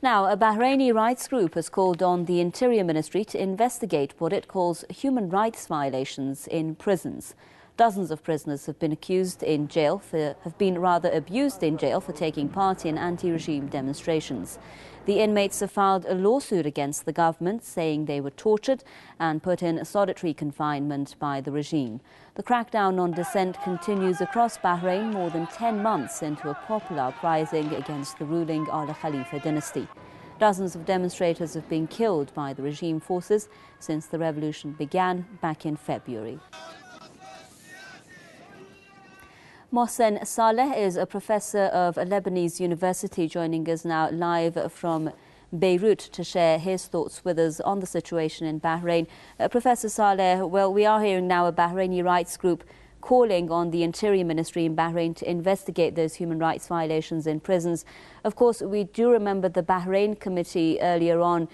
Now, a Bahraini rights group has called on the Interior Ministry to investigate what it calls human rights violations in prisons. Dozens of prisoners have been abused in jail for taking part in anti-regime demonstrations. The inmates have filed a lawsuit against the government, saying they were tortured and put in solitary confinement by the regime. The crackdown on dissent continues across Bahrain more than 10 months into a popular uprising against the ruling Khalifa dynasty. Dozens of demonstrators have been killed by the regime forces since the revolution began back in February. Mohsen Saleh is a professor of Lebanese University, joining us now live from Beirut to share his thoughts with us on the situation in Bahrain. Professor Saleh, well, we are hearing now a Bahraini rights group calling on the Interior Ministry in Bahrain to investigate those human rights violations in prisons. Of course, we do remember the Bahrain committee earlier on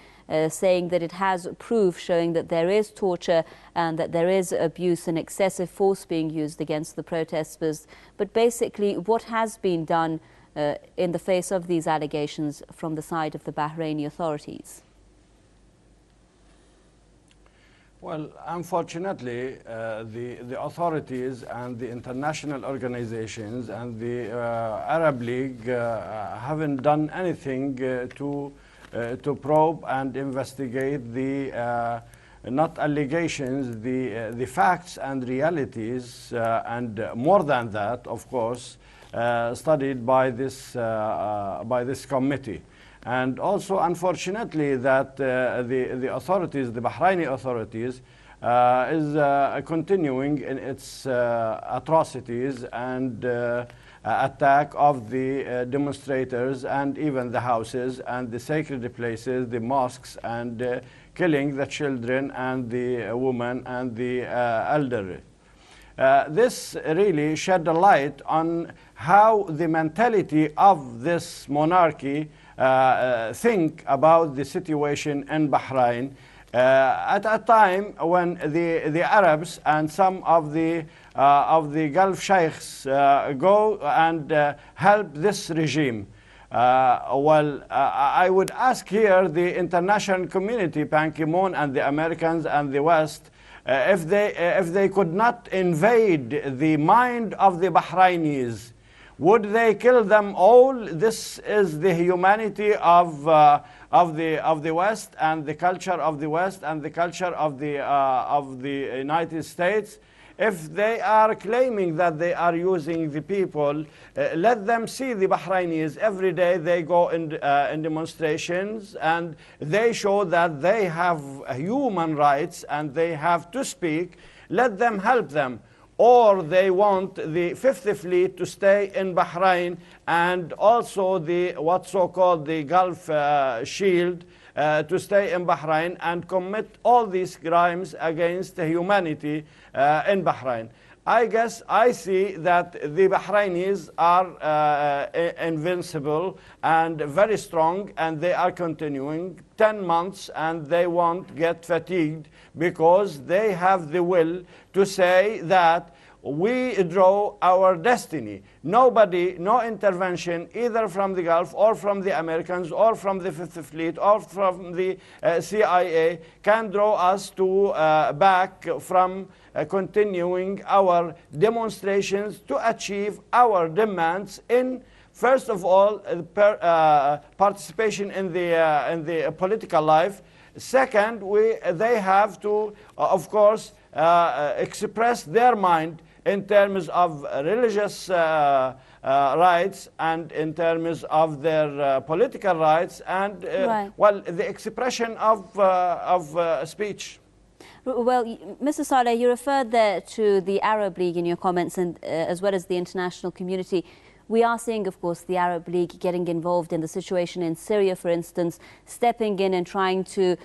saying that it has proof showing that there is torture and that there is abuse and excessive force being used against the protesters. But basically, what has been done in the face of these allegations from the side of the Bahraini authorities? Well, unfortunately, the authorities and the international organizations and the Arab League haven't done anything to probe and investigate the not allegations, the facts and realities, and more than that, of course, studied by this committee. And also, unfortunately, that the authorities, the Bahraini authorities, is continuing in its atrocities and attack of the demonstrators and even the houses and the sacred places, the mosques, and killing the children and the women and the elderly. This really shed a light on how the mentality of this monarchy think about the situation in Bahrain at a time when the Arabs and some of the Gulf sheikhs go and help this regime. I would ask here the international community, Ban Ki-moon and the Americans and the West, if they could not invade the mind of the Bahrainis, would they kill them all? This is the humanity of the West and the culture of the West and the culture of the United States. If they are claiming that they are using the people, let them see the Bahrainis. Every day they go in demonstrations and they show that they have human rights and they have to speak. Let them help them. Or they want the Fifth Fleet to stay in Bahrain and also the what's so-called the Gulf Shield to stay in Bahrain and commit all these crimes against humanity in Bahrain. I guess I see that the Bahrainis are invincible and very strong, and they are continuing 10 months, and they won't get fatigued because they have the will to say that we draw our destiny. Nobody, no intervention, either from the Gulf or from the Americans or from the Fifth Fleet or from the CIA can draw us to back from continuing our demonstrations to achieve our demands in, first of all, participation in the political life. Second, they have to, of course, express their mind in terms of religious rights and in terms of their political rights and, right. Well, the expression of speech. Well, Mr. Saleh, you referred there to the Arab League in your comments, and as well as the international community. We are seeing, of course, the Arab League getting involved in the situation in Syria, for instance, stepping in and trying to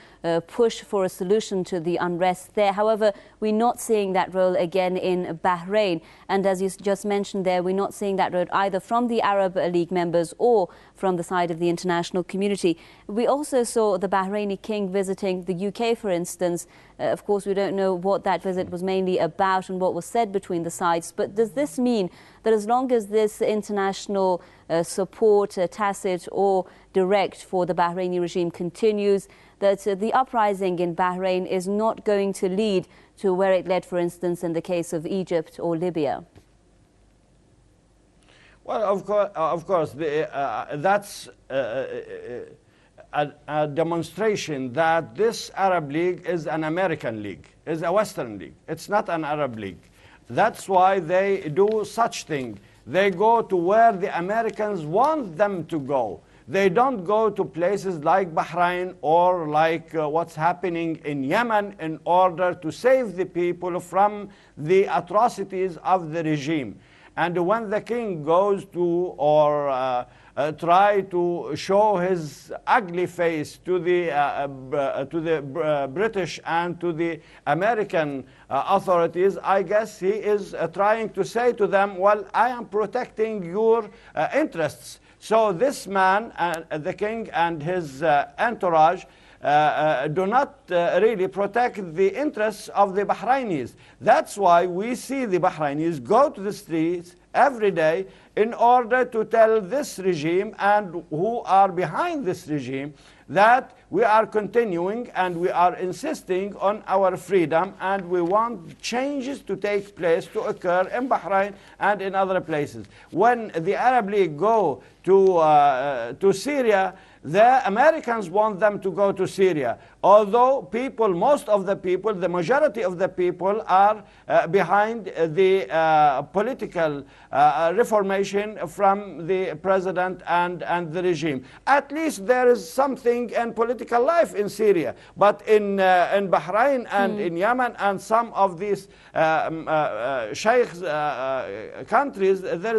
push for a solution to the unrest there. However, we're not seeing that role again in Bahrain. And as you just mentioned there, we're not seeing that role either from the Arab League members or from the side of the international community. We also saw the Bahraini king visiting the UK, for instance, Of course, we don't know what that visit was mainly about and what was said between the sides. But does this mean that as long as this international support, tacit or direct, for the Bahraini regime continues, that the uprising in Bahrain is not going to lead to where it led, for instance, in the case of Egypt or Libya? Well, of course, that's a demonstration that this Arab League is an American league, is a Western league. It's not an Arab league. That's why they do such thing. They go to where the Americans want them to go. They don't go to places like Bahrain or like what's happening in Yemen in order to save the people from the atrocities of the regime. And when the king goes to or try to show his ugly face to the British and to the American authorities, I guess he is trying to say to them, well, I am protecting your interests. So this man, the king and his entourage, do not really protect the interests of the Bahrainis. That's why we see the Bahrainis go to the streets every day in order to tell this regime and who are behind this regime that we are continuing and we are insisting on our freedom, and we want changes to take place, to occur in Bahrain and in other places. When the Arab League go to Syria, the Americans want them to go to Syria. Although people, most of the people, the majority of the people are behind the political reformation from the president and the regime. At least there is something in political life in Syria. But in Bahrain and in Yemen and some of these sheikhs countries, there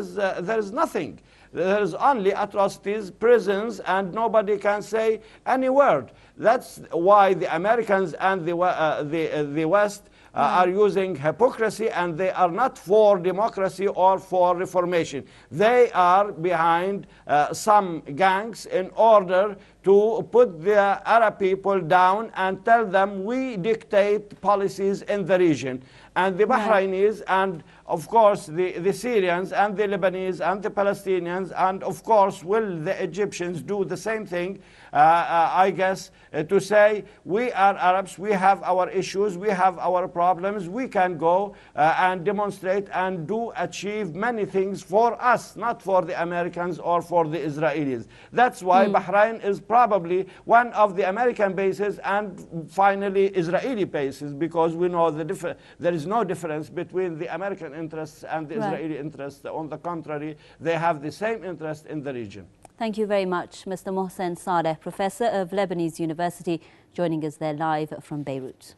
is nothing. There is only atrocities, prisons, and nobody can say any word. That's why the Americans and the West are using hypocrisy, and they are not for democracy or for reformation. They are behind some gangs in order to put the Arab people down and tell them we dictate policies in the region. And the Bahrainis and, of course, the Syrians and the Lebanese and the Palestinians and, of course, will the Egyptians do the same thing, I guess, to say we are Arabs, we have our issues, we have our problems, we can go and demonstrate and do achieve many things for us, not for the Americans or for the Israelis. That's why Bahrain is probably one of the American bases and finally Israeli bases, because we know there is no difference between the American interests and the Israeli interests. On the contrary, they have the same interest in the region. Thank you very much, Mr. Mohsen Saleh, Professor of Lebanese University, joining us there live from Beirut.